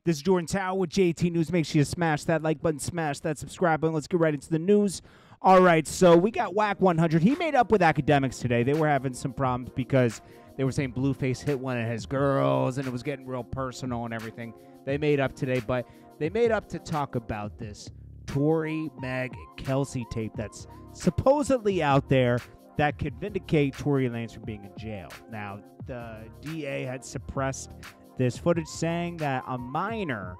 This is Jordan Tower with JT News. Make sure you smash that like button, smash that subscribe button. Let's get right into the news. All right, so we got Wack 100. He made up with academics today. They were having some problems because they were saying Blueface hit one of his girls, and it was getting real personal and everything. They made up today, but they made up to talk about this Tory, Meg, Kelsey tape that's supposedly out there that could vindicate Tory Lanez from being in jail. Now, the DA had suppressed this footage saying that a minor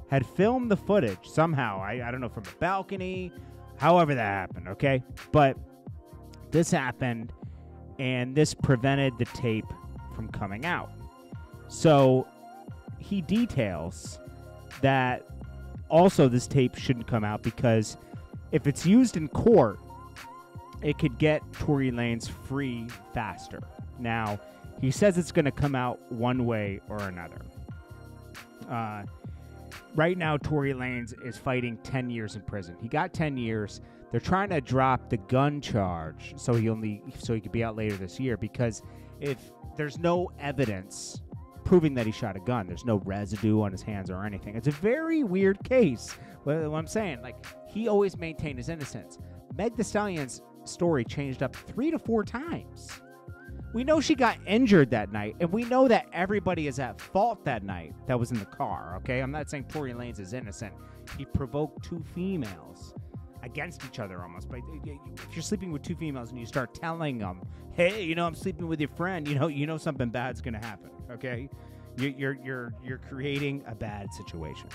had filmed the footage somehow. I don't know, from a balcony, however that happened, okay? But this happened, and this prevented the tape from coming out. So he details that also this tape shouldn't come out because if it's used in court, it could get Tory Lanez free faster. Now, he says it's going to come out one way or another. Right now, Tory Lanez is fighting 10 years in prison. He got 10 years. They're trying to drop the gun charge so he could be out later this year, because if there's no evidence proving that he shot a gun, there's no residue on his hands or anything. It's a very weird case. What I'm saying, like, he always maintained his innocence. Meg Thee Stallion's story changed up 3 to 4 times. We know she got injured that night, and we know that everybody is at fault that night that was in the car, okay? I'm not saying Tory Lanez is innocent. He provoked 2 females against each other almost. But if you're sleeping with 2 females and you start telling them, hey, I'm sleeping with your friend, you know something bad's going to happen, okay? You're creating a bad situation.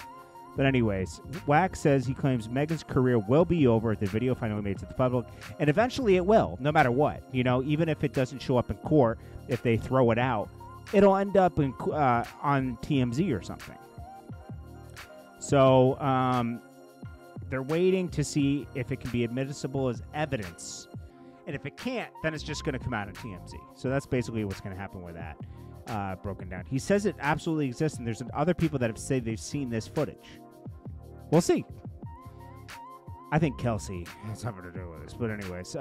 But anyways, Wack says he claims Megan's career will be over if the video finally made it to the public, and eventually it will, no matter what. Even if it doesn't show up in court, if they throw it out, it'll end up on TMZ or something. So they're waiting to see if it can be admissible as evidence, and if it can't, then it's just going to come out on TMZ. So that's basically what's going to happen with that. Broken down. He says it absolutely exists, and there's other people that have said they've seen this footage. We'll see. I think Kelsey has something to do with this. But anyways,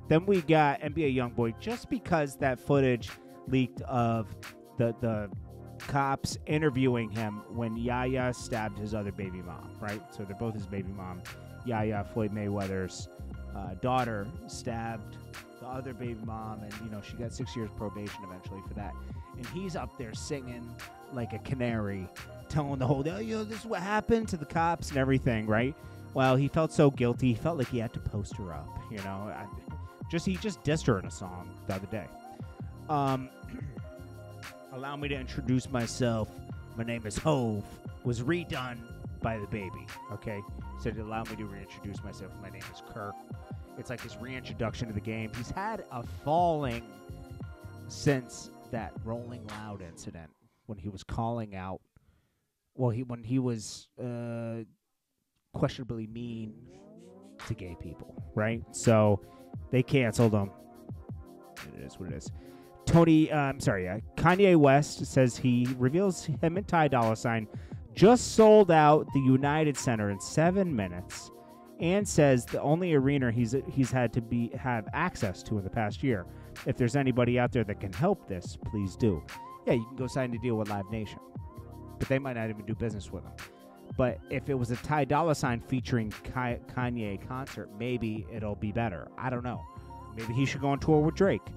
then we got NBA YoungBoy, just because that footage leaked of the cops interviewing him when Yaya stabbed his other baby mom, right? So they're both his baby mom. Yaya, Floyd Mayweather's daughter, stabbed the other baby mom, and she got 6 years probation eventually for that. And he's up there singing like a canary, telling the whole day, this is what happened to the cops and everything, right? Well, he felt so guilty. He felt like he had to post her up, he just dissed her in a song the other day. Allow me to introduce myself. My name is Hove. Was redone by the baby, okay? Said, allow me to reintroduce myself. My name is Kirk. It's like his reintroduction to the game. He's had a falling since that Rolling Loud incident when he was calling out. Well, when he was questionably mean to gay people, right? So they canceled him. It is what it is. Kanye West says he reveals him and Ty Dolla $ign just sold out the United Center in 7 minutes, and says the only arena he's had to have access to in the past year. If there's anybody out there that can help this, please do. Yeah, you can go sign a deal with Live Nation, but they might not even do business with them. But if it was a Ty Dolla $ign featuring Kanye concert, maybe it'll be better. I don't know. Maybe he should go on tour with Drake.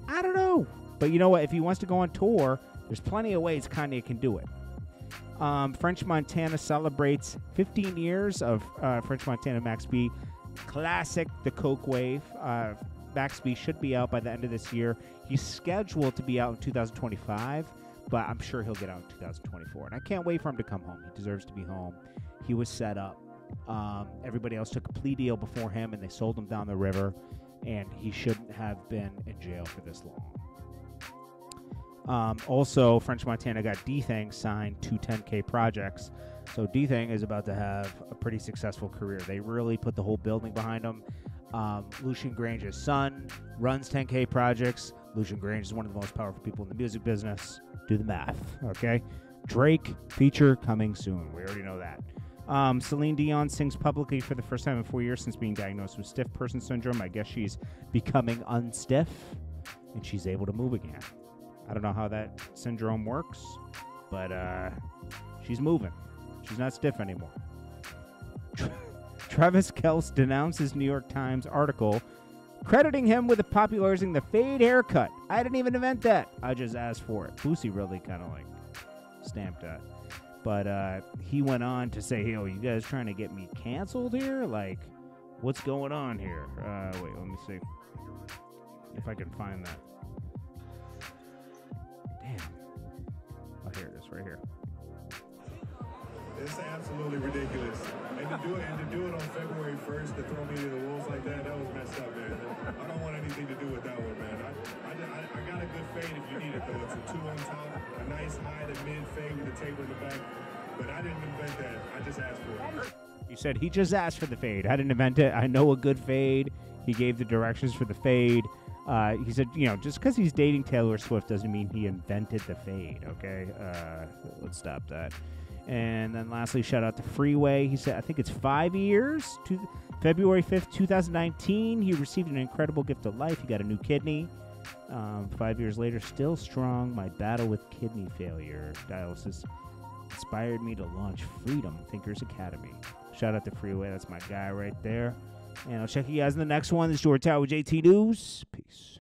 I don't know. But you know what? If he wants to go on tour, there's plenty of ways Kanye can do it. French Montana celebrates 15 years of French Montana Max B. Classic, The Coke Wave. Max B should be out by the end of this year. He's scheduled to be out in 2025, but I'm sure he'll get out in 2024. And I can't wait for him to come home. He deserves to be home. He was set up. Everybody else took a plea deal before him, and they sold him down the river, and he shouldn't have been in jail for this long. Also, French Montana got THNKS signed to 10K projects. So THNKS is about to have a pretty successful career. They really put the whole building behind him. Lucian Grange's son runs 10K projects. Lucian Grange is one of the most powerful people in the music business. Do the math, okay? Drake feature coming soon. We already know that. Celine Dion sings publicly for the first time in 4 years since being diagnosed with stiff person syndrome. I guess she's becoming unstiff, and she's able to move again. I don't know how that syndrome works, but She's moving. She's not stiff anymore. Travis Kelce denounced New York Times article crediting him with popularizing the fade haircut. I didn't even invent that. I just asked for it. Boosie really kind of like stamped that. But he went on to say, "Yo, you guys trying to get me canceled here? Like, what's going on here?" Wait, let me see if I can find that. Damn. Oh, here it is, right here. It's absolutely ridiculous. And to do it on February 1st, to throw me to the wolves like that was messed up, man. I don't want anything to do with that one, man. I got a good fade if you need it, though. It's a 2 on top, a nice high to mid fade with a taper in the back. But I didn't invent that. I just asked for it. You said he just asked for the fade. I didn't invent it. I know a good fade. He gave the directions for the fade. He said, just because he's dating Taylor Swift doesn't mean he invented the fade, okay? Let's stop that. And then lastly, shout out to Freeway. He said, I think it's 5 years. February 5th, 2019, he received an incredible gift of life. He got a new kidney. 5 years later, still strong. My battle with kidney failure, dialysis, inspired me to launch Freedom Thinkers Academy. Shout out to Freeway. That's my guy right there. And I'll check you guys in the next one. This is Jordan Tower with JT News. Peace.